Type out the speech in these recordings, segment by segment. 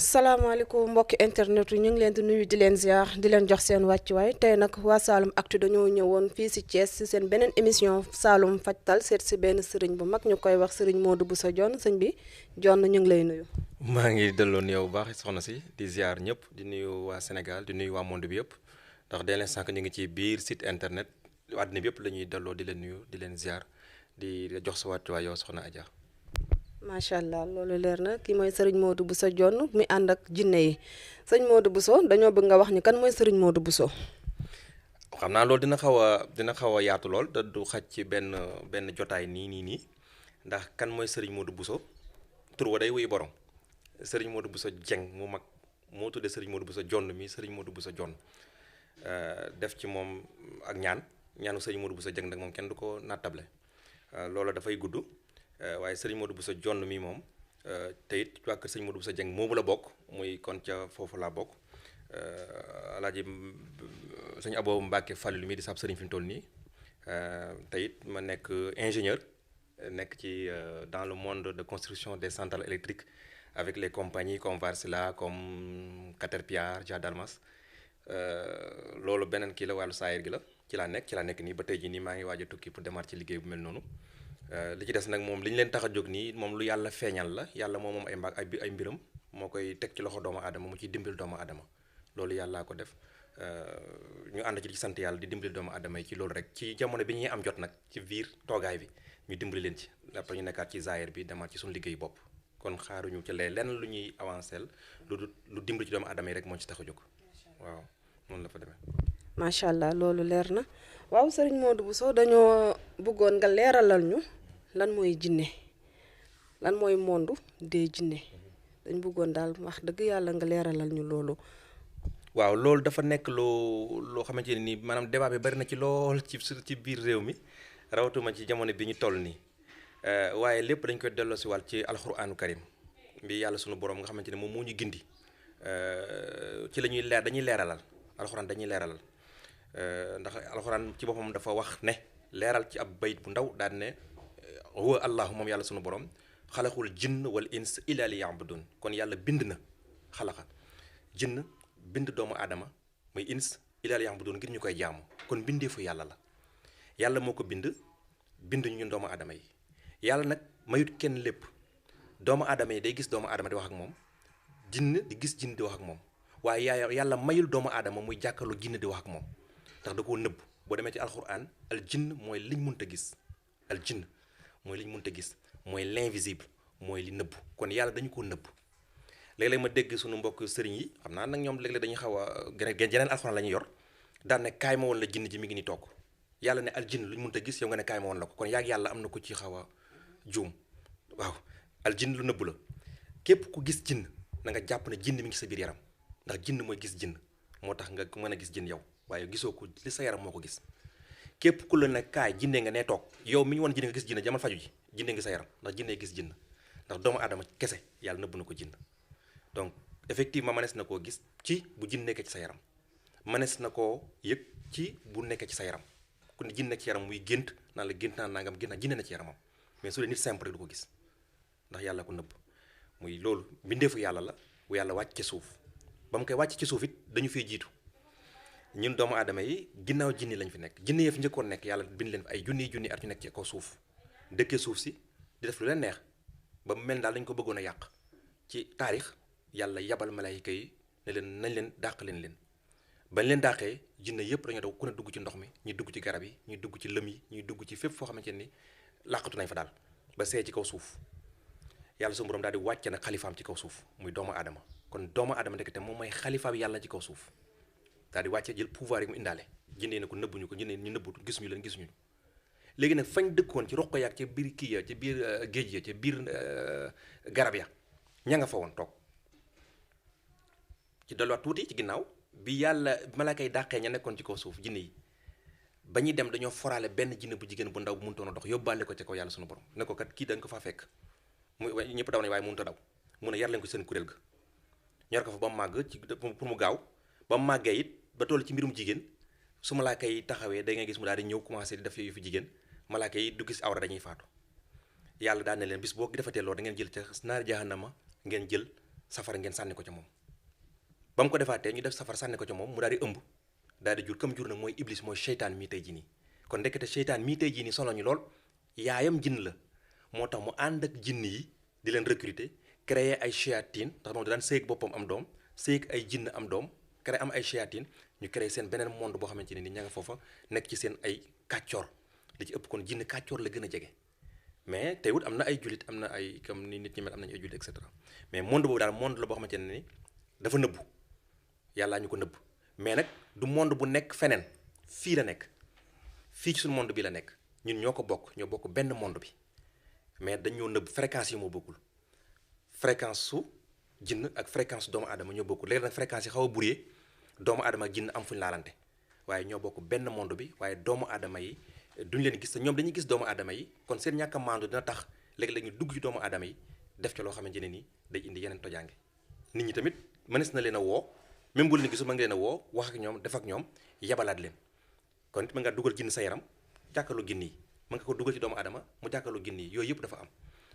salaamaaleykum mbokki internet yi ñu ngi leen di nuyu di leen ziar di leen jox seen wàccuwaay tey nag waa Saloum Actu dañoo ñëwoon fii si Thiès si seen beneen émission Saloum Fajtal seet si benn sëriñ bu mag ñu koy wax sëriñ Modou Bousso Dione sëñ bi Dione ñu ngi lay nuyu. maa ngi delloo nuyoo bu baax soxna si di ziar ñëpp di nuyu waa Sénégal di nuyu waa monde bi yëpp ndax dès l'instant que ñu ngi ci biir site internet àddina bi yëpp la ñuy delloo di leen nuyu di leen ziar di jox sa wàccuwaay yow soxna Adja. macha allah loolu leer na kii mooy sëriñ Modou Bousso Dione mi ànd ak jinne yi sëñ Modou Bousso dañoo bëgg nga wax ni kan mooy sëriñ Modou Bousso. xam naa loolu dina xaw a yaatu lool te du xaj ci benn jotaay nii ndax kan mooy sëriñ Modou Bousso tur wa day wuy borom sëriñ Modou Bousso Dieng mu mag moo tuddee sëriñ Modou Bousso Dione mi sëriñ Modou Bousso Dione def ci moom ak ñaanu sëriñ Modou Bousso Dieng nag moom kenn du ko nattable loolu dafay gudd. waaye sëriñ Modou Bousso Dione mi moom te it waa kër sëriñ Modou Bousso Dieng moomu la bokk muy kon ca foofu laa bokk alaaji sëñ Abo Mbacke Fallou mi di sab sëriñ fi mu toll nii te it ma nekk ingénieur nekk ci dans le monde de construction des centrales électriques avec les compagnies comme Wärtsilä comme Caterpillar Jadalmas loolu beneen kii la wàllu saayir gi la ci laa nekk nii ba tey jii nii maa ngi waaj a tukki pour démarrer ci liggéey bu mel noonu. li ci des nag moom li ñu leen tax a jóg nii moom lu yàlla feeñal la yàlla moom ay mbiram moo koy teg ci loxo doomu aadama mu ciy dimbali doomu aadama loolu yàllaa ko def ñu ànd ci sant yàlla di dimbali doomu aadama yi ci loolu rek ci jamono bi ñuy am jot nag ci biir toogaay bi ñu dimbali leen ci après ñu nekkaat ci zaahir bi demaat ci suñu liggéey bopp kon xaaruñu ci lenn lu ñuy avancé lu dimbali ci doomu aadama yi rek moo ci tax a jóg waaw noonu la fa demee. macha allah loolu leer na waaw sëriñ Modou Bousso dañoo bëggoon nga leeralal ñu. lan mooy jinne lan mooy monde des jinne dañ bëggoon daal wax dëgg yàlla nga leeralal ñu loolu. waaw loolu dafa nekk loo xamante ne nii maanaam débat bi bari na ci lool ci biir réew mi rawatuma ci jamono bi ñu toll nii waaye lépp dañ koy delloo si wàll ci alxuraanu karim bi yàlla sunu borom nga xamante ne moom moo ñu gindi ci la ñuy dañuy leeralal alxuraan dañuy leeralal ndax alxuraan ci boppam dafa wax ne leeral ci ab bayit bu ndaw daan ne. huwa allahu moom yàlla sunu borom xalaxul jinn wal ins illa li yabudun kon yàlla bind na xalaxa jinn bind doomu aadama muy ins illa li yabudun ngir ñu koy jaamu kon bindeefu yàlla la yàlla moo ko bind ñu ñun doomu aadama yi yàlla nag mayut kenn lépp doomu aadama yi day gis doomu aadama di wax ak moom jinn di gis jinn di wax ak moom waaye yàlla mayul doomu aadama muy jàkkaarloo jinn di wax ak moom ndax da koo nëbb boo demee ci alxuraan al jinn mooy liñ mënta gis al jinn mooy li ñu mënta gis mooy l'invisible mooy li nëbb kon yàlla dañu ko nëbb léeg-léeg ma dégg suñu mbokk sëriñ yi xam naa nag ñoom léeg-léeg dañuy xaw a geneen alxuraan la ñuy yor daan ne kaay ma woon la jinn ji mi ngi ni toog yàlla ne al jinn lu ñu mënta gis yow nga ne kaay ma woon la ko kon yaag yàlla am na ko ci xaw a juum waaw al jinn lu nëbb la képp ku gis jinn na nga jàpp ne jinn mi ngi sa biir yaram ndax jinn mooy gis jinn moo tax nga mën a gis jinn yow waaye gisoo ko li sa yaram moo ko gis képp ku la ne kaay jinne nga nee toog yow mi ñu wan jinne nga gis jinne jamal faju ji jinne ngi sa yaram ndax jinne gis jinn ndax doomu aadama kese yàlla nëbb na ko jinn donc effectivement mënees na koo gis ci bu jinn nekkee ci sa yaram mënees na koo yëg ci bu nekkee ci sa yaram ku ne jinn nekk ci yaram muy gént naan la gént naa nangam gént naa jinne na ci yaramam mais su dee nit simple rek du ko gis ndax yàlla ko nëbb muy loolu mbindeefu yàlla la bu yàlla wàcc ci suuf ba mu koy wàcc ci suuf it dañu fee jiitu ñun doomu aadama yi ginnaaw jinni lañ fi nekk jinni yee fi njëkkoon nekk yàlla bind leen fi ay junni at ñu nekk ci kaw suuf dëkkee suuf si di def lu leen neex ba mu mel daal dañ ko bëggoon a yàq ci taarix yàlla yabal malaayika yi ne leen nañ leen dàq leen bañ leen dàqee jinne yëpp dañoo daw ku ne dugg ci ndox mi ñuy dugg ci garab yi ñuy dugg ci lëm yi ñuy dugg ci fépp foo xamante ni làqatu nañ fa daal ba see ci kaw suuf yàlla su borom daal di wàcce nag xalifaam ci kaw suuf muy doomu aadama kon doomu aadama ndekete moom mooy xalifaam yàlla ci kaw suuf daal di wàccee jël pouvoir yi mu indaale jinne na ko nëbbuñu ko jinne ñu nëbbu gisuñu léegi nag fañ dëkkoon ci roq yaag ci biir kii ya ci biir géej ya ci biir garab ya ña nga fa woon toog ci delluwaat tuuti ci ginnaaw bi yàlla malaaka yi dàqee ña nekkoon ci kaw suuf jinne yi ba ñuy dem dañoo foraale benn jinne bu jigéen bu ndaw bu mënutoon a dox yóbbaale ko ci kaw yàlla sunu borom ne ko kat kii dañ ko faa fekk mu ñëpp daw nañ waaye mënut a daw mu ne yar leen ko seen kuréel ga ñor ko fa ba mu màgg ci pour mu gaaw ba mu màggee it ba toll ci mbirum jigéen su malaaka yi taxawee da ngay gis mu daal di ñëw commencé di def yooyu fi jigéen malaaka yi du gis awra dañuy faatu yàlla daan ne leen bis boo defatee loolu da ngeen jël ca naar jahannama ngeen jël safara ngeen sànni ko ca moom ba mu ko defaatee ñu def safara sànni ko ca moom mu daal di ëmb daal di jur comme jur nag mooy iblis mooy seytaan mii tey jii nii kon ndekete seytaan mii tey jii nii solo ñu lool yaayam jinn la moo tax mu ànd ak jinn yi di leen recruter créer ay shayatin ndax moom daan sëy ak boppam am doom sëy ak ay jinn am doom créer am ay shayatin ñu créer seen beneen monde boo xamante ne ni ña nga foofa nekk ci seen ay kàccoor li ci ëpp kon jinn kàccoor la gën a jege mais teewut am na ay jullit am na ay comme ni nit ñi mel am nañu ay jullit et cetera mais monde boobu daal monde la boo xamante ne ni dafa nëbbu yàllaa ñu ko nëbb mais nag du monde bu nekk feneen fii la nekk fii ci suñu monde bi la nekk ñun ñoo ko bokk ñoo bokk benn monde bi mais dañoo nëbb fréquence yi moo bokkul fréquence su jinn ak fréquence doomu aadama ñoo bokkul léegi nag fréquence yi xaw a brouillé doomu aadama ak jinn am fu ñu laalante waaye ñoo bokk benn monde bi waaye doomu aadama yi duñ leen gis te ñoom dañuy gis doomu aadama yi kon seen ñàkk a maandu dina tax léegi-léegi ñu dugg ci doomu aadama yi def ca loo xamante ne nii day indi yeneen tojaange nit ñi tamit mënees na leen a woo même bu leen gisul mën nga leen a woo wax ak ñoom def ak ñoom yabalaat leen kon it mën nga dugal jinn sa yaram jàkkaarloo ginn yi mën nga ko dugal ci doomu aadama mu jàkkaarloo ginn yi yooyu yëpp dafa am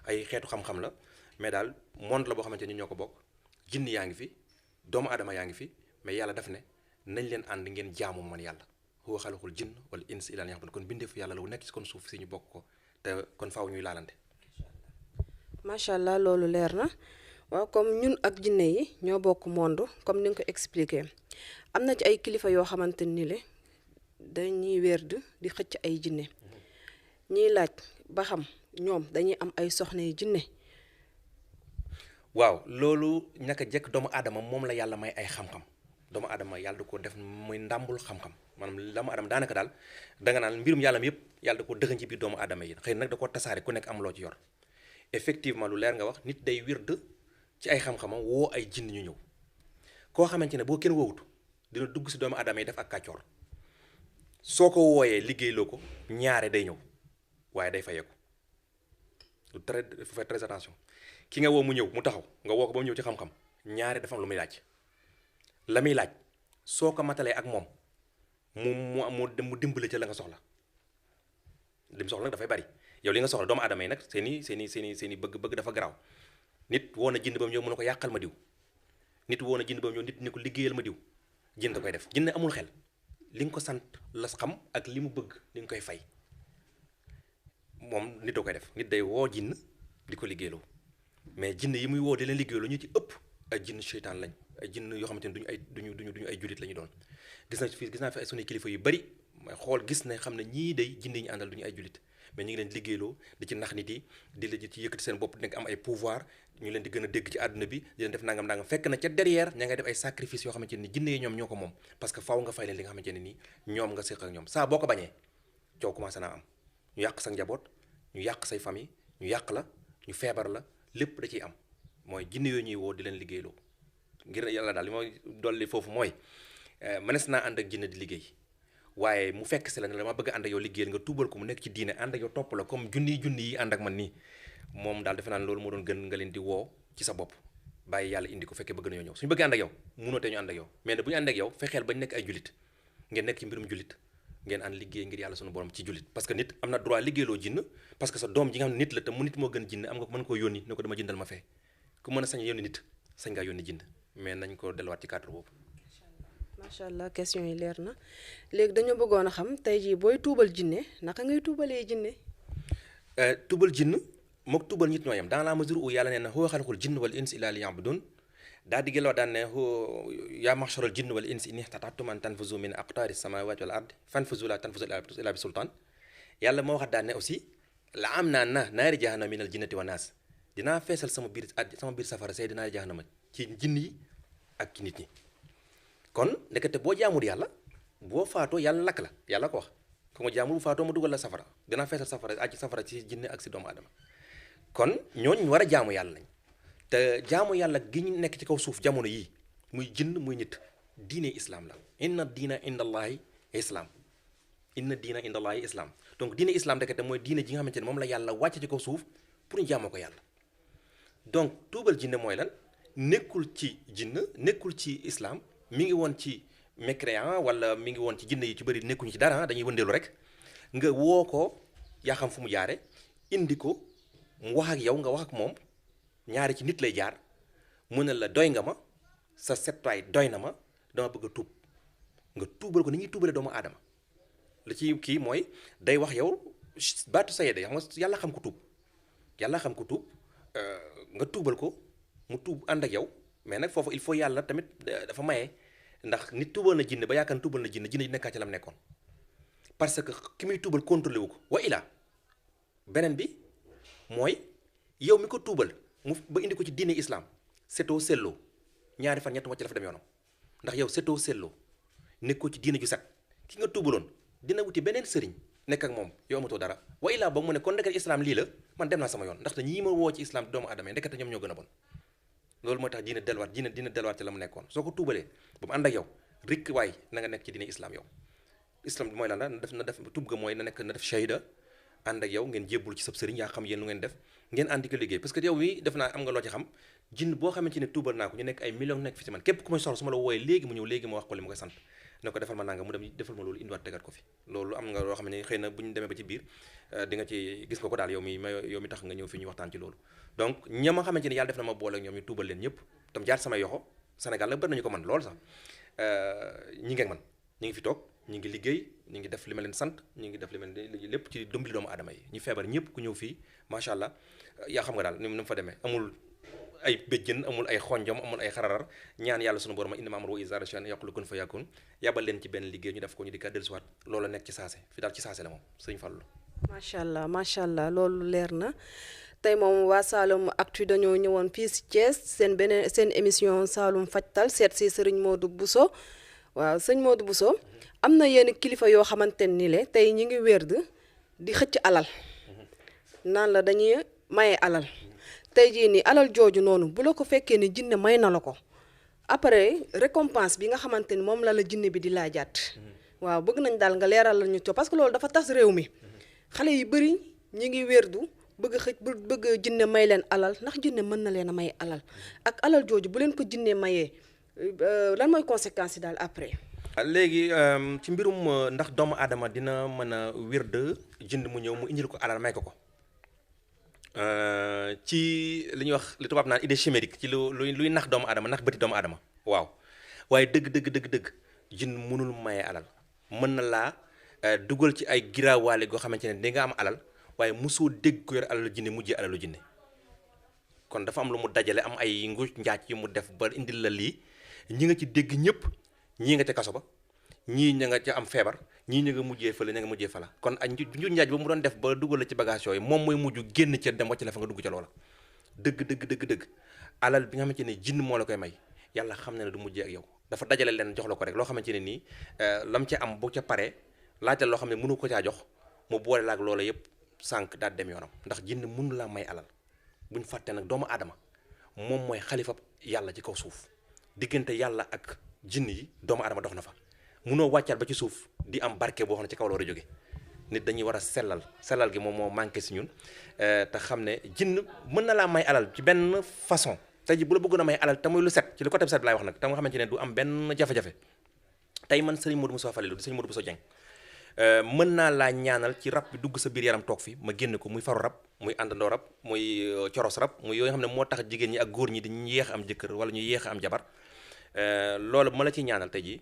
ay xeetu xam-xam la mais daal monde la boo xamante ni ñoo ko bokk jinn yaa ngi fi doomu aadama yaa ngi fi mais yàlla daf ne nañ leen ànd ngeen jaamu man yàlla huwa xalaqul jinn wal ins illa liya'budun kon bindeefu yàlla la wu nekk ci kon suuf si ñu bokk ko te kon faaw ñuy laalante. macha allah loolu leer na waaw comme ñun ak jinne yi ñoo bokk monde comme ni nga ko expliqué am na ci ay kilifa yoo xamante ni le dañuy werd di xëcc ay jinne ñiy laaj ba xam ñoom dañuy am ay soxna yi jinne. waaw loolu ñaka jekk doomu aadama moom la yàlla may ay xam-xam doomu aadama yàlla da ko def muy ndàmbul xam-xam maanaam doomu aadama daanaka daal danga naan mbirum yàlla mi yëpp yàlla da ko dëxañ ci biir doomu aadama yi xëy nag da ko tasaare ku nekk am loo ci yor effectivement lu leer nga wax nit day wird ci ay xam-xamam woo ay jinn ñu ñëw koo xamante ne boo kenn woowutu dina dugg si doomu aadama yi def ak kàccoor soo ko wooyee liggéeyloo ko ñaare day ñëw waaye day fayeeku lu fait très attention ki nga woo mu ñëw mu taxaw nga woo ko ba mu ñëw ci xam-xam ñaare dafa am lu muy laaj la muy laaj soo ko matalee ak moom mu dimbale ca la nga soxla lim soxla nag dafay bari yow li nga soxla doomu aadama yi nag seeni bëgg-bëgg dafa garaaw nit woo na jinn ba mu ñëw mu ne ko yàqal ma diw nit woo na jinn ba mu ñëw nit ni ko liggéeyal ma diw jinn da koy def jinn amul xel li nga ko sant la xam ak li mu bëgg li nga koy fay moom nit da koy def nit day woo jinn di ko liggéeyloo mais jinn yi muy woo di leen liggéeyloo ñu ci ëpp ay jinn seytaan lañ ay jinn yoo xamante ne duñu ay jullit la ñu doon gis naa fi ay suñu kilifa yu bari may xool gis ne xam ne ñii day jinn yi ñu àndal duñu ay jullit mais ñu ngi leen liggéeyloo di ci nax nit yi di la ci yëkkati seen bopp nekk am ay pouvoir ñu leen di gën a dégg ci àdduna bi di leen def nangam fekk na ca derrière ña ngay def ay sacrifice yoo xamante ne ni jinne yi ñoom ñoo ko moom parce que faaw nga fay leen li nga xamante ne nii ñoom nga séq ak ñoom saa boo ko bañee coow commencé naa am ñu yàq sa njaboot ñu yàq say famille ñu yàq la ñu feebar la lépp da ciy am mooy jinne yooyu ñuy woo di leen liggéeyloo ngir yàlla daal li mooy dolli foofu mooy mënees naa ànd ak jinne di liggéey waaye mu fekk si la ne dama bëgg ànd ak yow liggéeyal nga tuubal ko mu nekk ci diine ànd ak yow topp la comme junni yi ànd ak man nii moom daal defe naan loolu moo doon gën nga leen di woo ci sa bopp bàyyi yàlla indi ko fekkee bëgg nañoo ñëw suñu bëggee ànd ak yow munoo te ñu ànd ak yow mais ne bu ñu ànd ak yow fexeel bañ nekk ay jullit ngeen nekk ci mbirum jullit ngeen ànd liggéey ngir yàlla suñu borom ci jullit parce que nit am na droit liggéeyloo jinn parce que sa doom ji nga xam ne nit la te mu nit moo gën jinn am nga ko mën koo yónni ne ko dama jëndal ma fee ku mën a sañ yónni nit sañ ngaa yónni jinn mais nañ ko delluwaat ci cadre boobu. macha allah question yi leer na léegi dañoo bëggoon a xam tey jii booy tuubal jinne naka ngay tuubalee jinne. tuubal jinn mook tuubal nit ñoo yem dans la mesure où yàlla nee na huwa xalaqul jinn wal ins illa liya'budun daa di gëloo daan ne yaa maxsharal jinn wal ins in istata'tum an tanfuzu min aqtaari samawati wal ardi fanfuzu la tanfuzu illa bi sultaan yàlla moo waxat daan ne aussi la am naa naari jahannama minal jinnati wa naas dinaa feesal sama biir safara say dinaari jahannama ci jinn yi ak ci nit ñi kon ndekete boo jaamul yàlla boo faatoo yàlla lakk la yàlla ko wax ko nga jaamul bu faatoo ma dugal la safara dinaa feesal safara ci jinne ak si doomu adama kon ñooñu war a jaamu yàlla lañ te jaamu yàlla gi ñu nekk ci kaw suuf jamono yii muy jinn muy nit diine islam la inna diina indallahi islam donc diine islam ndekete mooy diine ji nga xamante ne moom la yàlla wàcce ci kaw suuf pour ñu jaamoo ko yàlla donc tuubal jinne mooy lan nekkul ci jinn nekkul ci islam mi ngi woon ci mécréant wala mi ngi woon ci jinne yi ci bëri nekkuñu ci dara dañuy wëndeelu rek nga woo ko yaa xam fu mu jaare indi ko mu wax ak yow nga wax ak moom ñaari ci nit lay jaar mu ne la doy nga ma sa setwaay doy na ma dama bëgg a tuub nga tuubal ko ni ñuy tuubale doomu aadama li ci kii mooy day wax yow baatu sayede xam nga yàlla xam ko tuub yàlla xam ko tuub nga tuubal ko mu tuub ànd ak yow mais nag foofu il faut yàlla tamit dafa maye ndax nit tuubal na jinne ba yaakaar tuubal na jinne jinne yi nekkaat ci la mu nekkoon parce que ki muy tuubal contrôlé wu ko wa ilaa beneen bi mooy yow mi ko tuubal mu ba indi ko ci diine islam setoo selloo ñaari fan ñett wàcc la fa dem yoonam ndax yow setoo selloo nekk ko ci diine ju set ki nga tuubaloon dina wuti beneen sëriñ nekk ak moom yow amatoo dara wa ilaa ba mu ne kon ndekete islam lii la man dem naa sama yoon ndaxte ñii ma woo ci islam doomu aadama yi ndekete ñoom ñoo gën a bon loolu moo tax diine delluwaat ci la mu nekkoon soo ko tuubalee ba mu ànd ak yow rikk waay na nga nekk ci diine islam yow islam mooy lan la na def tuub ga mooy na def shahida ànd ak yow ngeen jébbul ci sab sëriñ yaa xam yéen lu ngeen def ngeen àndi ko liggéey parce que yow mi def naa am nga loo ci xam jinn boo xamante ne tuubal naa ko ñu nekk ay millions nekk fi ci man képp ku may soxla su ma la wooyee léegi mu ñëw léegi ma wax ko li ma koy sant ne ko defal ma nanga mu dem defal ma loolu indiwaat tegaat ko fi loolu am nga loo xam ne xëy na bu ñu demee ba ci biir di nga ci gis nga ko daal yow mi tax nga ñëw fi ñu waxtaan ci loolu donc ña ma xamante ne yàlla def na ma boole ak ñoom ñu tuubal leen ñëpp tam jaar sama yoxo Sénégal nag bari nañu ko man loolu sax ñi ngi ak man ñi ngi fi toog ñi ngi liggéey ñi ngi def li ma leen sant ñi ngi def li ma leen lépp ci dimbali doomu aadama yi ñu feebar ñëpp ku ñëw fii macha allah yaa xam nga daal ni mu fa demee amul ay béjjën amul ay xonjom amul ay xararar ñaan yàlla sunu borom innamaa amruhu izaa araa shay'an yaqulu kun fayakun yabal leen ci benn liggéey ñu def ko ñu di ka dellusiwaat loolu nekk ci saase fi daal ci saase la moom sëñ Fallou. macha allah loolu leer na tey moom waa Saloum Actu dañoo ñëwoon fii si Thiès seen émission Saloum Fajtal seet si Serigne Modou Bousso waaw sëñ Modou Bousso am na yenn kilifa yoo xamante ni le tey ñi ngi wérd di xëcc alal naan la dañuy maye alal tey jii nii alal jooju noonu bu la ko fekkee ni jinne may na la ko après récompense bi nga xamante ni moom la jinne bi di laajaat waaw bëgg nañ daal nga leeral la ñu to parce que loolu dafa tas réew mi xale yu bëri ñi ngi wérdu bëgg jinne may leen alal ndax jinne mën na leen a may alal ak alal jooju bu leen ko jinne mayee lan mooy conséquence yi daal après. léegi ci mbirum ndax doomu aadama dina mën a wérd jënd mu ñëw mu indil ko alal may ko ko ci li ñuy wax li tubaab naan idée chimérique ci luy nax doomu aadama nax bëti doomu aadama waaw waaye dëgg jënd mënul maye alal mën na laa dugal ci ay giraawaale goo xamante ne di nga am alal waaye mosoo dégg ko yor alalu jinne mujjee alalu jinne kon dafa am lu mu dajale am ay nguuc njaaj yu mu def ba indil la lii ñi nga ci dégg ñëpp ñii nga ca kaso ba ñii ña nga ca am feebar ñii ña nga mujjee fële ña nga mujjee fala kon ak njuuj njaaj ba mu doon def ba dugal la ci bagage yooyu moom mooy mujj génn ca dem wàcc la fa nga dugg ca loola dëgg alal bi nga xamante ne jinn moo la koy may yàlla xam na ne du mujjee ak yow dafa dajale leen jox la ko rek loo xamante ne nii lam ca am bu ca paree laajal loo xam ne mënu ko caa jox mu boole laak loola yëpp sànq daal dem yoonam ndax jinn mënu laa may alal buñ fàtte nag doomu aadama moom mooy xalifa yàlla ci kaw suuf diggante yàlla ak jinn yi doomu aadama dox na fa munoo wàccaat ba ci suuf di am barke boo xam ne ci kaw la war a jóge nit dañuy war a sellal gi moom moo manqué si ñun te xam ne jinn mën na laa may alal ci benn façon tey ji bu la bëggoon a may alal te muy lu set ci li côté set bi laay wax nag te nga xamante ne du am benn jafe-jafe tey man Serigne Modou Moussa Falilou di Serigne Modou Bousso Dieng mën naa laa ñaanal ci rab bi dugg sa biir yaram toog fi ma génn ko muy faru rab muy àndandoo rab muy coros rab muy yooyu nga xam ne moo tax jigéen ñi ak góor ñi di ñu yéex am jëkkër wala ñu yéex am jabar loolu ma la ci ñaanal tey jii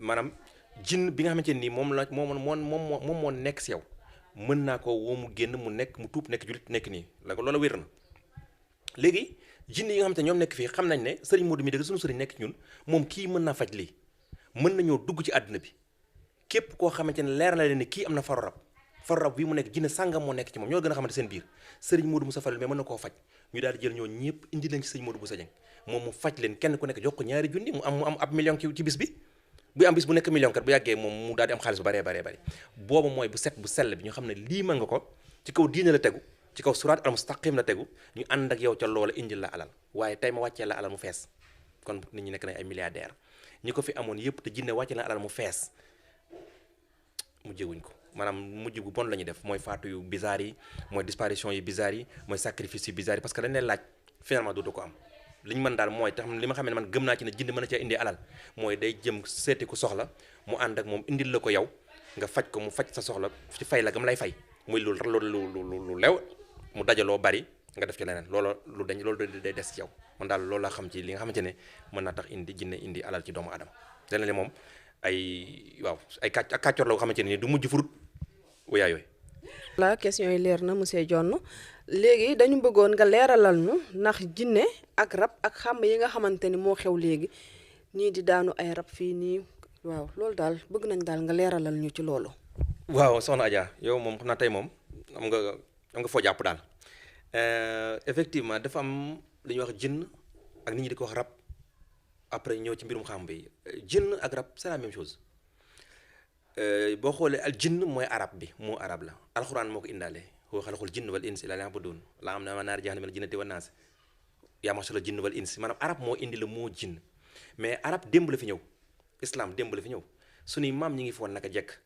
maanaam jinn bi nga xamante nii moom moo nekk si yow mën naa ko woo mu génn mu nekk mu tuub nekk julit nekk nii la ko loola wér na léegi jinn yi nga xamante ñoom nekk fii xam nañ ne Serigne Modou mi dëgg suñu sëriñ nekk ñun moom kii mën naa faj lii mën nañoo dugg ci àdduna bi képp koo xamante ne leer na leen ne kii am na faru rab bii mu nekk jinne sàngam moo nekk ci moom ñoo gën a xamante seen biir Serigne Modou Moussa Falilou mais mën na koo faj ñu daal di jël ñoo ñëpp indi leen ci Serigne Modou Bousso Dieng moom mu faj leen kenn ku nekk jox ko ñaari junni mu am ab million ci bis bi bu am bis bu nekk million kat bu yàggee moom mu daal di am xaalis bu baree boobu mooy bu set bu sell bi ñu xam ne lii mën nga ko ci kaw diine la tegu ci kaw suraat al mustaqim la tegu ñu ànd ak yow ca loola indil la alal waaye tey ma wàccee la alal mu fees kon nit ñi nekk nañ ay milliardaire ñi ko fi amoon yëpp te jinne wàccee la alal mu fees mujjewuñ ko maanaam mujj bu bon la ñuy def mooy faatu yu bizarre yi mooy disparition yu bizarre yi mooy sacrifice yu bizarre yi parce que dañ leen laaj finalement dootu ko am li ñu mën daal mooy tax li ma xam ne man gëm naa ci ne jinn mën na cee indi alal mooy day jëm seeti ku soxla mu ànd ak moom indil la ko yow nga faj ko mu faj sa soxla ci fay la gam lay fay muy lu lew mu dajaloo bari nga def ci leneen loolu day des ci yow man daal loolu laa xam ci li nga xamante ne mën naa tax jinne indi alal ci doomu aadama leneen li moom ay kàccoor la nga xamante ne ni du mujj furut wayaa yooyu. la question yi leer na monsieur Dione léegi dañu bëggoon nga leeralal ñu ndax jinne ak rab ak xàmb yi nga xamante ni moo xew léegi ñii di daanu ay rab fii nii waaw loolu daal bëgg nañ daal nga leeralal ñu ci loolu. waaw soxna Adja yow moom xam naa tey moom am nga foo jàpp daal effectivement dafa am li ñuy wax jinn ak nit ñi di ko wax rab après ñëw ci mbirum xàmb yi jinn ak rab c'est la même chose boo xoolee al jinn mooy arab bi moo arab la alxuraan moo ko indaale huwa xalaqal jinna wal insi laa ya'buduun laa am na naar jahannama minal jinnati wan naas yaa ma'sharal jinni wal insi maanaam arab moo indi la moo jinn mais arab démb la fi ñëw islam démb la fi ñëw suñuy maam ñi ngi fi woon naka jekk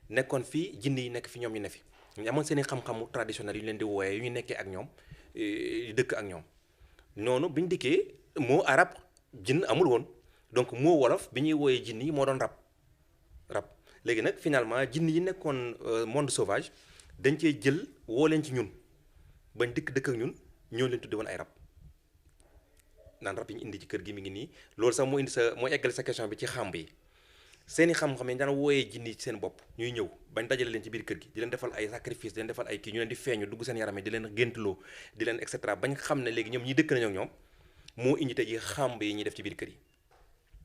nekkoon fii jinn yi nekk fi ñoom ñu ne fi ñu amoon seen i xam-xamu traditionnel yu ñu leen di wooyee yu ñu nekkee ak ñoom dëkk ak ñoom noonu bi ñu dikkee moo arab jinn amul woon donc moo wolof bi ñuy wooyee jinn yi moo doon rab léegi nag finalement jinn yi nekkoon monde sauvage dañ cee jël woo leen ci ñun bañ dëkk ak ñun ñoo leen tudde woon ay rab naan rab yi ñu indi ci kër gi mi ngi nii loolu sax moo eggale sa question bi ci xàmb yi seeni xam-xam yi daan wooyee jinn yi ci seen bopp ñuy ñëw bañ dajale leen ci biir kër gi di leen defal ay sacrifice di leen defal ay kii ñu leen di feeñu dugg seen yaram yi di leen géntloo di leen et cetera bañ xam ne léegi ñoom ñi dëkk nañu ak ñoom moo indi tey ji xàmb yi ñuy def ci biir kër yi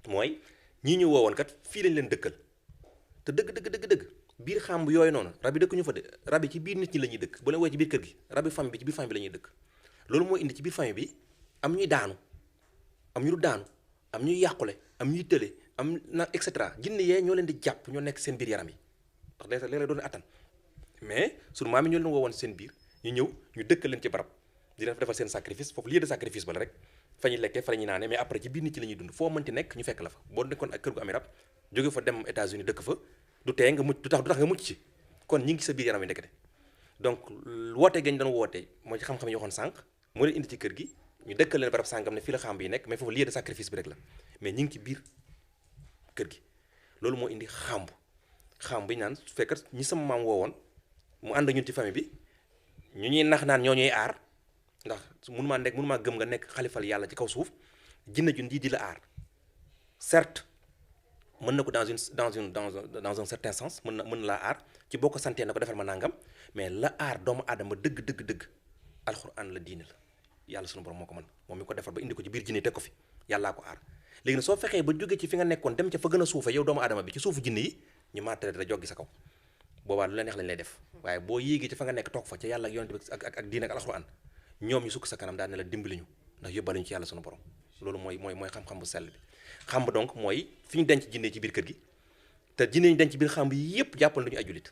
mooy ñii ñu woowoon kat fii lañ leen dëkkal te dëgg biir xàmb yooyu noonu rab yi dëkk ñu fa de rab yi ci biir nit ñi la ñuy dëkk bu leen woowee ci biir kër gi rab yi famille bi ci biir famille bi la ñuy dëkk loolu moo indi ci biir famille bi am ñuy daanu am ñu daanu am ñuy yàqule am ñuy tële am na et cetera jinne yee ñoo leen di jàpp ñoo nekk seen biir yaram yi ndax léeg-léeg doon attan mais sunu maam yi ñoo leen woowoon seen biir ñu ñëw ñu dëkkal leen ci barab di defal seen sacrifice foofu lieu de sacrifice ba la rek fa ñuy lekkee fa la ñuy naanee mais après ci biir nit ci la ñuy dund foo mënti nekk ñu fekk la fa boo nekkoon ak kër gu ami rab jóge fa dem États-Unis dëkk fa du tee nga mucc du tax nga mucc ci kon ñi ngi sa biir yaram yi ndekete donc woote gañ doon woote mooy ci xam-xam yi waxoon sànq moo leen indi ci kër gi ñu dëkkal leen barab sàngam ne fii la xàmb yi nekk mais foofu lieu de sacrifice bi rek la mais ñi ngi ci biir kër gi loolu moo indi xàmb yi naan su fekkat ñi sama maam woowoon mu ànd ñun ci famille bi ñu ñuy nax naan ñoo ñuy aar ndax mënumaa gëm nga nekk xalifal yàlla ci kaw suuf jinne ju di la aar certes mën na ko dans un certain sens mën na laa aar ci boo ko santee na ko defal ma nangam mais la aar doomu aadama dëgg alxuraan la diine la yàlla sunu borom moo ko mën moom mi ko defar ba indi ko ci biir jinne teg ko fi yàllaa ko aar léegi nag soo fexee ba jógee ci fi nga nekkoon dem ca fa gën a suufe yow doomu aadama bi ci suufu jinne yi ñu maatale da joggi sa kaw boobaa lu la neex lañ lay def waaye boo yéegee ci fa nga nekk toog fa ca yàlla ak yonent bi ak diine ak alxuraan ñoom ñu sukk sa kanam daal ne la dimbali ñu ndax yóbbale ñu ci yàlla sunu borom loolu mooy xam-xam bu sell bi xamb donc mooy fi ñu denc jinne ci biir kër gi te jinne ñu denc ci biir xamb yi yëpp jàppal nañu ay jullit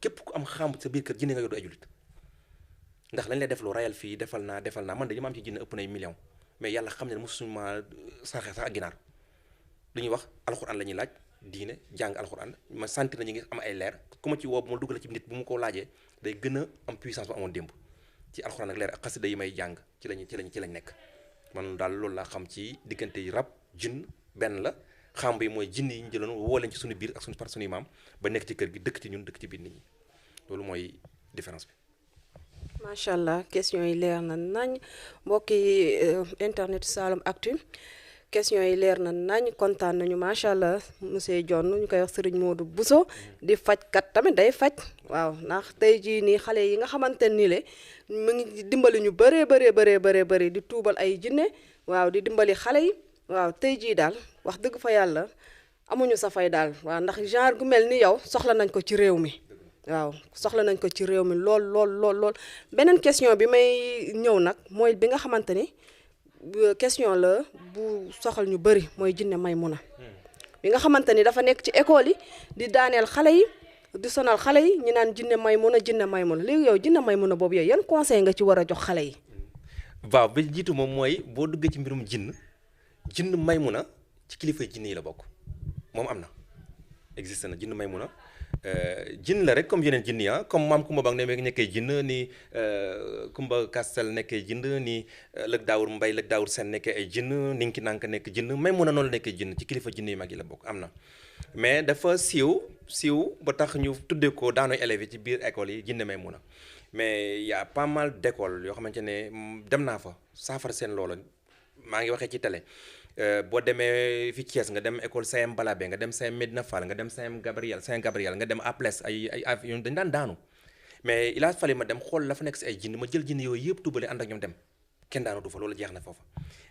képp ku am xamb sa biir kër jinne nga yor du ay jullit ndax lañ lay def lu rayal fii defal naa man de li ma am ci jinne ëpp nay million mais yàlla xam ne mosuñu ma saxee sax ak ginaar li ñuy wax alxuraan la ñuy laaj diine jàng alxuraan ma sentir na ñu ngi am ay leer ku ma ci woo bu ma dugal ci nit bu mu ko laajee day gën a am puissance bu amoon démb ci alxuraan ak leer ak xasida yi may jàng ci lañ nekk man daal loolu laa xam ci diggante yi rab jinn benn la xamb yi mooy jinn yi ñu jëloon woo leen ci suñu biir ak suñuy maam ba nekk ci kër gi dëkk ci ñun dëkk ci biir nit ñi loolu mooy différence bi. macha allah question yi leer na nañ mbokki internet Saloum Actu question yi leer na nañ kontaan nañu macha allah monsieur Dione ñu koy wax Serigne Modou Bousso di fajkat tamit day faj waaw ndax tey jii nii xale yi nga xamante ni le mu ngi dimbali ñu bëree di tuubal ay jinne waaw di dimbali xale yi waaw tey jii daal wax dëgg fa yàlla amuñu sa fay daal waaw ndax genre gu mel ni yow soxla nañ ko ci réew mi waaw soxla nañ ko ci réew mi lool beneen question bi may ñëw nag mooy bi nga xamante ni question la bu soxal ñu bëri mooy jinne Maymuna bi nga xamante ni dafa nekk ci école yi di daaneel xale yi di sonal xale yi ñu naan jinne Maymuna léegi yow jinne Maymuna boobu yow yan conseil nga ci war a jox xale yi. waaw bi jiitu moom mooy boo duggee ci mbirum jinn Maymuna ci kilifa jinne yi la bokk moom am na existe na jinn Maymuna jinn la rek comme yeneen jinn ya comme maam Kumba Bang ne nekkee jinn ni Kumba Kastel nekkee jinn ni Lëg Daawur Mbay Lëg Daawur Sen nekkee ay jinn Ninki Nanka nekk jinn Maymuna noonu la nekkee jinn ci kilifa jinn yu mag yi la bokk am na mais dafa siiw ba tax ñu tuddee ko daanoy élèves yi ci biir école yi jinne Maymuna mais y a pas mal d'écoles yoo xamante ne dem naa fa saafara seen loola maa ngi waxee ci télé boo demee fi Thiès nga dem école CM Balabé nga dem CM Medina Fall nga dem CM Gabriel nga dem Aples ay yoon dañ daan daanu mais il a fallu ma dem xool la fa nekk si ay jinn ma jël jinn yooyu yëpp tubale ànd ak ñoom dem kenn daanu du fa loolu jeex na foofa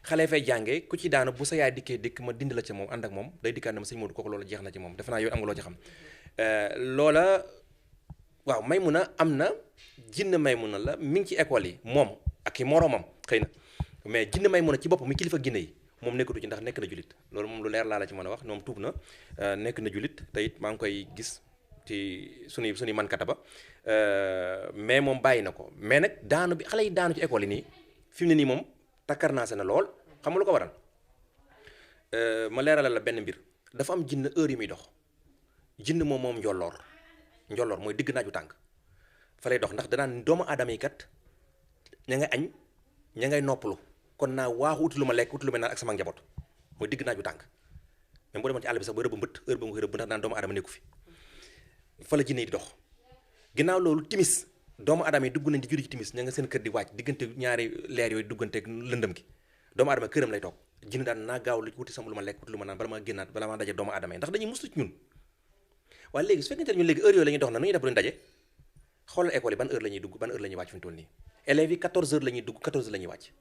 xale fay jàngee ku ci daanu bu sa yaay dikk ma dindi la ci moom ànd ak moom day dikkaat ne ma sëñ Modou kooku loolu jeex na ci moom defe naa yooyu am nga loo ci xam loola waaw Maymuna am na jinn Maymuna la mi ngi ci école yi moom ak i moroomam xëy na mais jinn Maymuna ci boppam mi kilifa ginne yi moom nekkatu ci ndax nekk na julit loolu moom lu leer laa la ci mën a wax moom tuub na nekk na julit te it maa ngi koy gis ci suñuy mankata ba mais moom bàyyi na ko mais nag daanu bi xale yi daanu ci école yi nii fi mu ne nii moom takkarnaase na lool xam nga lu ko waral ma leeralal la benn mbir dafa am jinn heure yi muy dox jinn moom njolloor mooy digg naaju tàng fa lay dox ndax danaan doomu aadama yi kat ña ngay añ ña ngay noppalu kon naa waaxu uti lu ma lekk uti lu ma naan ak sama njaboot mooy digg naaju tàng même boo demoon ci àll bi sax ba rëbb mbëtt heure ba nga koy rëbb ndax daan doomu aadama nekku fi fa la jinne yi di dox ginnaaw loolu timis doomu aadama yi dugg nañ di juri ci timis ña nga seen kër di wàcc diggante ñaari leer yooyu dugganteeg lëndëm gi doomu aadama këram lay toog jinne daan naa gaaw lu wuti sama lu ma lekk uti lu ma naan bala ma génnaat bala ma daje doomu aadama yi ndax dañuy muslu ci ñun waaye léegi su fekkente ne ñun léegi heure yooyu la ñuy dox na nu ñuy def duñ daje xoolal école yi ban heure la ñuy dugg ban heure la ñuy wàcc fi mu toll nii élèves yi 14 heures la ñuy dugg 14 heures la ñuy wàcc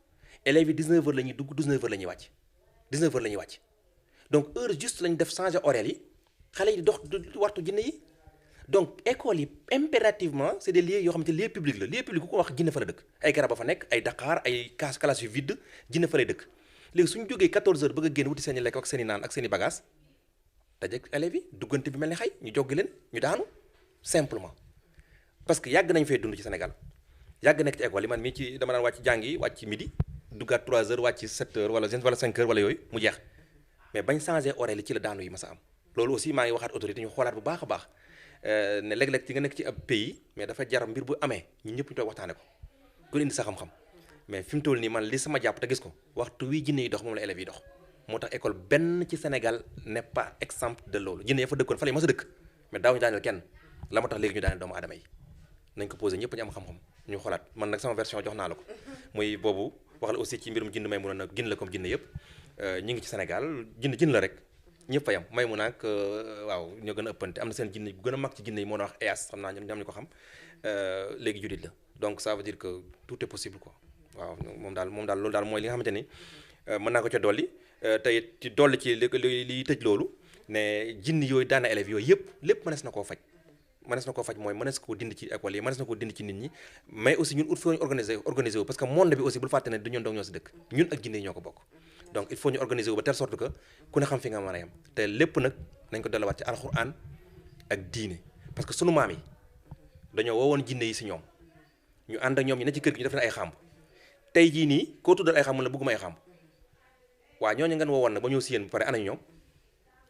élèves yi 19 heures la ñuy dugg 19 heures la ñuy wàcc 19 heures la ñuy wàcc donc heure juste lañ def changer horaire yi xale yi di dox waxtu jinne yi donc école yi impérativement c'est des lieux yoo xamante lieu public la lieu public ku ko wax jinne fa la dëkk ay garab a fa nekk ay Dakar ay classe yu vide jinne fa lay dëkk léegi suñu jógee 14 heures bëgg a génn wuti seen i lekk ak seen i naan ak seen i bagage dajeeg élèves yi duggante bi mel ni xay ñu joggi leen ñu daanu simplement parce que yàgg nañ fee dund ci Sénégal yàgg nekk ci école yi man mii ci dama daan wàcc jàng yi wàcc ci midi duggaat 3 heures wàcc 7 heures wala 5 heures wala yooyu mu jeex mais bañ changé horaire li ci la daanu yi mas a am loolu aussi maa ngi waxaat autorité ñu xoolaat bu baax a baax ne léeg-léeg ci nga nekk ci ab pays mais dafa jar mbir bu amee ñun ñëpp ñu toog waxtaane ko ku indi sa xam-xam mais fi mu toll nii man li sama jàpp te gis ko waxtu wi jinne yi dox moom la élèves yi dox moo tax école benn ci Sénégal n'est pas exemple de loolu jinne ya fa dëkkoon fa lay mas a dëkk mais daaw ñu daaneel kenn la moo tax léegi ñu daaneel doomu aadama yi nañ ko posé ñëpp ñu am xam-xam ñu xoolaat man nag sama version jox naa la ko muy boobu wax la aussi ci mbirum jinn may mun a nag jinn la comme jinne yëpp ñi ngi ci Sénégal jinn la rek ñëpp fa yam may mun ak waaw ñoo gën a ëppante am na seen jinne bu gën a mag ci jinne yi moo na wax EAS xam naa ñoom ñu ko xam léegi jullit la donc ça veut dire que tout est possible quoi waaw moom daal loolu daal mooy li nga xamante ni mën naa ko ca dolli tey ci dolli ci li tëj loolu ne jinn yooyu daana élèves yooyu yëpp lépp mënees na koo faj mooy mënees koo dindi ci école yi mënees na koo dindi ci nit ñi mais aussi ñun il faut ñu organiser wu parce que monde bi aussi bul fàtte ne du ñun dong ñoo si dëkk ñun ak jinne yi ñoo ko bokk donc il faut ñu organiser wu ba telle sorte que ku ne xam fi nga mën a yem te lépp nag nañ ko delluwaat ci alxuraan ak diine parce que sunu maam yi dañoo woowoon jinne yi si ñoom ñu ànd ak ñoom ñu ne ci kër gi ñu def leen ay xàmb tey jii nii koo tuddal ay xàmb la bëgguma ay xàmb waaw ñooñu ngeen woowoon nag ba ñëw si yéen ba pare anañu ñoom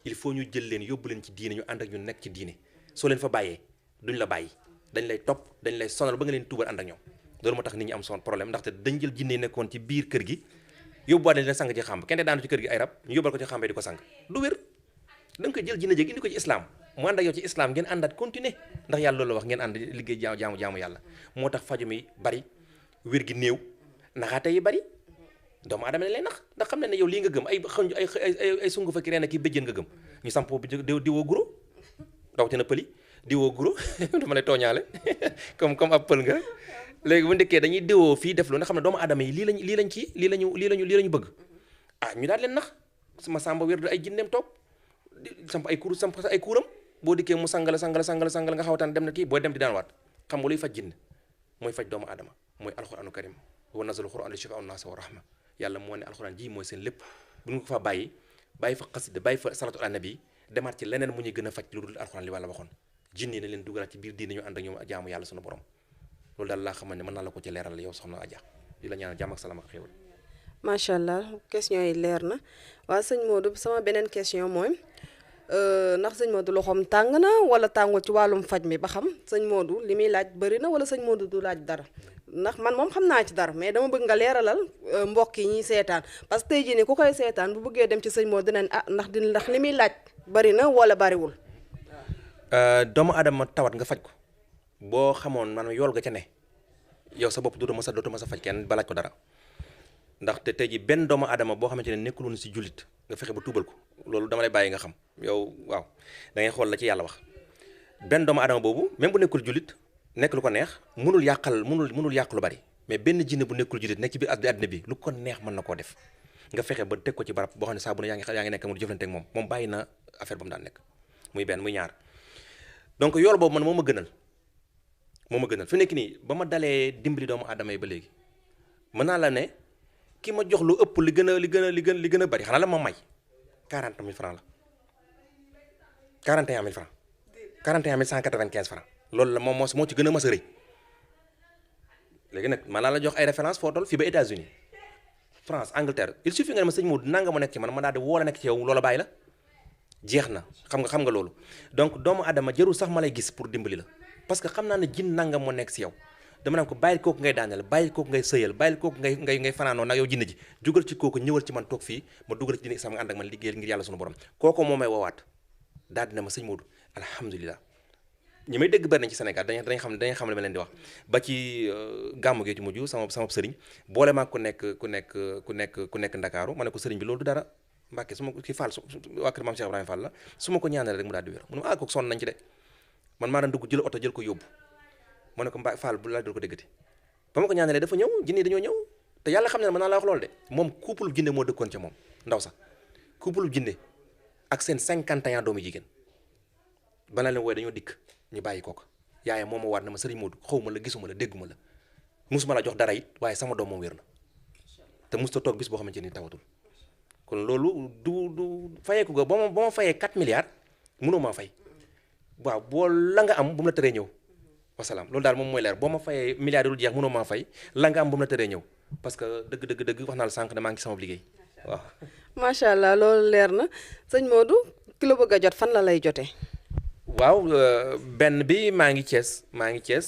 il faut ñu jël leen yóbbu leen ci diine ñu ànd ak ñu nekk ci diine soo leen fa bàyyee duñ la bàyyi dañ lay topp dañ lay sonal ba nga leen tuubal ànd ak ñoom loolu moo tax nit ñi am son problème ndaxte dañ jël jinne yi nekkoon ci biir kër gi yóbbuwaat leen sang ci xàmb kenn daanu ci kër gi ay rab ñu yóbbal ko ci xàmb di ko sang du wér da nga koy jël jinne jéeg indi ko ci islam mu ànd ak yow ci islam ngeen àndaat continuer ndax yàlla loolu la wax ngeen ànd liggéey jaamu yàlla moo tax faju mi bari wér gi néew naxaate yi bari doomu aadama lay nax ndax xam ne yow lii nga gëm ay sungu fa ki reen ki béjjën nga gëm ñu sampoo bi diwoo guro rawatina pëli diwoo guro dama lay tooñaale comme ab pël nga léegi bu ndekkee dañuy diwoo fii def lu nga xam ne doomu aadama yi lii lañu bëgg ñu daal leen nax sama samba wér du ay jinneem toog samp ay kuuram boo dikkee mu sangala nga xawataan dem na kii booy dem di daan waat xam nga luy faj jinne mooy faj doomu aadama mooy alxuraanu karim wa nazzala alxuraan li shifaa an-naas wa rahma yàlla moo ne alxuraan ji mooy seen lépp bu ñu ko fa bàyyi fa xasida bàyyi fa salatu ala nabi demaat ci leneen mu ñuy gën a faj lu dul alxuraan li wàlla waxoon jinne na leen dugalaat ci biir diine ñu ànd ak ñoom jaamu yàlla sunu borom loolu daal laa xamal ne mën naa la ko ci leeral yow soxna Adja di la ñaanal jàmm ak salaam ak xéewal macha allah question yi leer na waaw sëñ Modou sama beneen question mooy ndax sëñ Modou loxoom tàng na wala tàngul ci wàllum faj mi ba xam sëñ Modou li muy laaj bëri na wala sëñ Modou du laaj dara ndax man moom xam naa ci dara mais dama bëgg nga leeralal mbokk yi ñuy seetaan parce que tey jii nii ku koy seetaan bu bëggee dem ci sëñ Modou dinañ ndax li muy laaj bëri na wala bëriwul. doomu aadama tawat nga faj ko boo xamoon maanaam yool ga ca ne yow sa bopp dootoo ma sa faj kenn ba laaj ko dara. ndaxte tey ji benn doomu aadama boo xamante ne nekkul woon si jullit nga fexe ba tuubal ko loolu dama lay bàyyi nga xam yow waaw da ngay xool la ci yàlla wax. benn doomu aadama boobu même bu nekkul jullit nekk lu ko neex mënul yàq lu bari mais benn jinne bu nekkul jullit nekk ci biir àddina bi lu ko neex mën na koo def nga fexe ba teg ko ci barab boo xam ne saa bu ne yaa ngi nekk mu jëflante ak moom bàyyi na affaire ba mu daan nekk muy benn muy ñaar. donc yool boobu man moo ma gënal fi nekk nii ba ma dalee dimbali doomu aadama yi ba léegi mën naa la ne ki ma jox lu ëpp li gën a bari xanaa la ma may 40 000 francs la 41 000 francs 41 195 francs loolu la moom moo ci gën a mas a rëy léegi nag man laa la jox ay référence foo toll fii ba États-Unis France Angleterre il suffit nga ne ma sëñ Modou nanga ma nekk ci man ma daal di woo la nekk ci yow loola bàyyi la jeex na xam nga loolu. donc doomu adama jarul sax ma lay gis pour dimbali la parce que xam naa ne jinn nanga moo nekk si yow dama naan ko bàyyil kooku ngay daaneel bàyyil kooku ngay sëyal bàyyil kooku ngay fanaanoo nag yow jinn ji jugal ci kooku ñëwal ci man toog fii ma dugal ci dina sama nga ànd ak man liggéeyal ngir yàlla sunu borom kooku moo may woowaat daal dina ma sëñ Modou alhamdulilah. ñi may dégg bari nañ ci Sénégal dañuy xam li ma leen di wax ba ci gàmmu gi ci mujj sama sëriñ boole maa ku nekk Ndakaaru ma ne ko sëriñ bi loolu du dara Mbàkke su ma ki Fall waa kër Maam Cheikh Ibrahima Fall la su ma ko ñaanale rek mu daal di wér mu ne ma kooku sonn nañ ci de man maa daan dugg jël oto jël ko yóbbu ma ne ko Mbàkke Fall bu laa dul ko déggati ba ma ko ñaanalee dafa ñëw jinne dañoo ñëw te yàlla xam ne mën naa la wax loolu de moom couple jinne moo dëkkoon ca moom ndaw sax couple jinne ak seen 51 doomu jigéen bana leen wooye dañoo dikk ñu bàyyi kooku yaayam moom ma waat na ma sëriñ Modou xaw ma la gisuma la dégguma la musuma la jox dara it waaye sama doom moom wér na te musta toog bis boo xamante ni tawatul kon loolu du fayeeku ga ba ma fayee 4 milliards mënoo maa fay waaw boo la nga am bu mu la tëree ñëw wasalaam loolu daal moom mooy leer boo ma fayee milliards yi dul jeex mënoo maa fay la nga am bu mu la tëree ñëw parce que dëgg wax naa la sànq ne maa ngi sama liggéey waaw. macha allah loolu leer na sëñ Modou ki la bëgg a jot fan la lay jotee. waaw benn bi maa ngi Thiès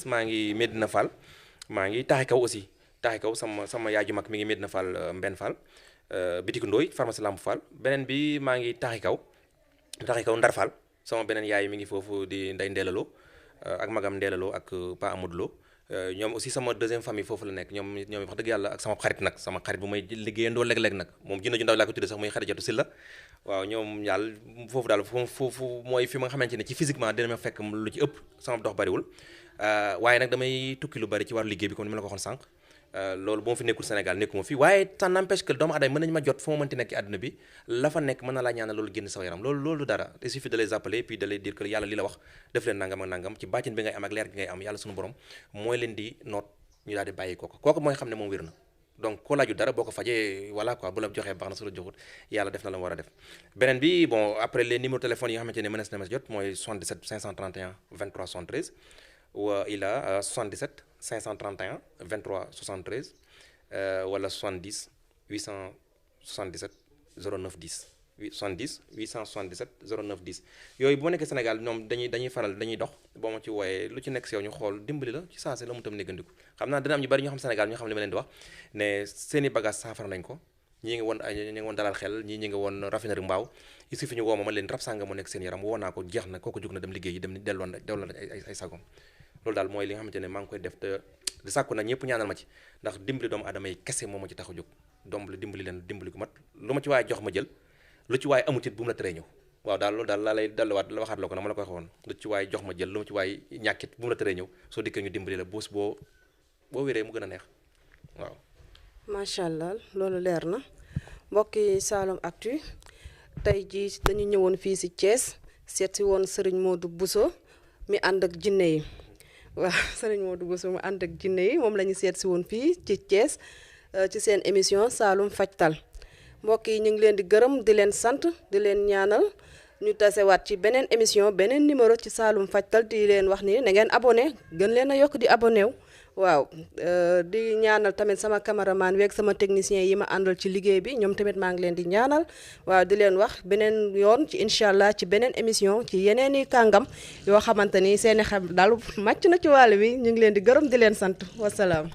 maa ngi Medina Fall maa ngi Taxi Kaw aussi Taxi Kaw sama yaay ju mag mi ngi Medina Fall Mbenn Fall Bitiku Ndooy pharmacie Lamp Fall beneen bi maa ngi Taxi Kaw Ndar Fall sama beneen yaay mi ngi foofu di Ndey Ndeelaloo ak magam Ndeelaloo ak Pa Amadou Lo ñoom aussi sama deuxième famille foofu la nekk ñoom wax dëgg yàlla ak sama xarit bu may liggéeyandoo léeg-léeg nag moom jinne ju ndaw laa ko tudde sax muy Xadijatu Silla waaw ñoom yàlla foofu mooy fi ma nga xamante ne ci physiquement dina ma fekk lu ci ëpp sama dox bariwul waaye nag damay tukki lu bari ci wàllu liggéey bi comme ni ma la ko waxoon sànq loolu bu ma fi nekkul Sénégal nekkuma fi waaye ça n'empêche que doomu aadama mën nañu ma jot fu ma mënti nekk ci àdduna bi la fa nekk mën na laa ñaanal loolu génn sa yaram loolu dara il suffit de les appeler puis de les dire que yàlla li la wax def leen nangam ak nangam ci bàccin bi ngay am ak leer gi ngay am yàlla suñu borom mooy leen di noot ñu daal di bàyyi kooku mooy xam ne moom wér na donc koo laaju dara boo ko fajee voilà quoi bu la joxee baax na su la joxut yàlla def na la mu war a def beneen bi bon après les numéros téléphone yi nga xamante ne mënees na ma jot mooy 77 531 23 73 wa ila 77 531 23 73 wala 70 877 09 10 70 877 09 10 yooyu bu ma nekkee Sénégal ñoom dañuy faral dañuy dox boo ma ci wooyee lu ci nekk si yow ñu xool dimbali la ci saa si la mu tam néggandiku xam naa dina am ñu bari ñoo xam Sénégal ñoo xam li ma leen di wax ne seeni bagage saafara nañ ko ñii ngi woon dalal xel ñi ngi woon raffinerie mbaaw il suffit ñu woo ma leen rab sànga moo nekk seen yaram woo naa ko jeex na kooku jóg na dem liggéey yi dem delloon ay sagom loolu daal mooy li nga xamante ne maa ngi koy def te di sàkku nag ñëpp ñaanal ma ci ndax dimbali doomu aadama yi kese moo ma ci tax a jóg dimbali leen dimbali ko mat lu ma ci waaye jox ma jël lu ci waaye amut it bu mu la teree ñëw waaw daal loolu daal laa lay delluwaat la waxaat la ko na ma la koy waxoon lu ci waaye jox ma jël lu ma ci waaye ñàkkit bu mu la teree ñëw soo dikkee ñu dimbali la boo wéree mu gën a neex waaw. macha allah loolu leer na mbokki Saloum Actu tey jii dañu ñëwoon fii si Thiès seet si woon Serigne Modou Bousso mi ànd ak jinne yi waaw Serigne Modou Bousso mi ànd ak jinne yi moom la ñu seet si woon fii ci Thiès ci seen émission Saloum Fajtal mbokk yi ñu ngi leen di gërëm di leen sant di leen ñaanal ñu tasewaat ci beneen émission beneen numéro ci Saloum Fajtal di leen wax ni na ngeen abonné gën leen a yokk di abonné wu waaw di ñaanal tamit sama cameraman weeg sama technicien yi ma àndal ci liggéey bi ñoom tamit maa ngi leen di ñaanal waaw di leen wax beneen yoon ci incha allah ci beneen émission ci yeneen i kàngam yoo xamante ni seeni xam daal màcc na ci wàll wi ñu ngi leen di gërëm di leen sant wasalaam.